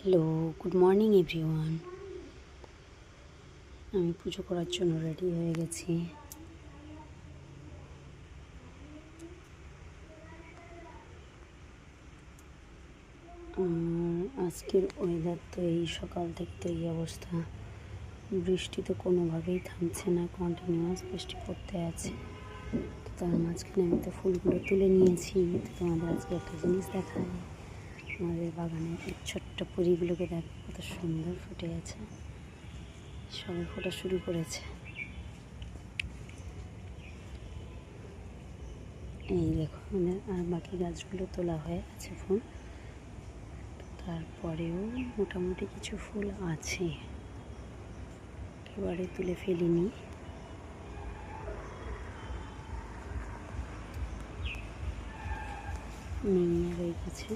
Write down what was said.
Hello, good morning everyone. আমি পুজো করার জন্য রেডি হয়ে গেছি। আজকের ওয়েদার তো এই সকাল থেকে তো এই অবস্থা, বৃষ্টি তো কোনোভাবেই থামছে না, কন্টিনিউয়াস বৃষ্টি পড়তে আছে। তো তার মাঝখানে আমি তো ফুলগুলো তুলে নিয়েছি। তো তোমাদের আজকে একটা জিনিস দেখায়, আমাদের বাগানের এই ছোট্ট পুরিগুলোকে দেখো কত সুন্দর ফুটে আছে, সবে ফোটা শুরু করেছে। এই দেখো আমাদের আর বাকি গাছগুলো তোলা হয়ে আছে ফুল, তারপরেও মোটামুটি কিছু ফুল আছে, একেবারে তুলে ফেলিনি। মিনিয়া রয়ে গেছে।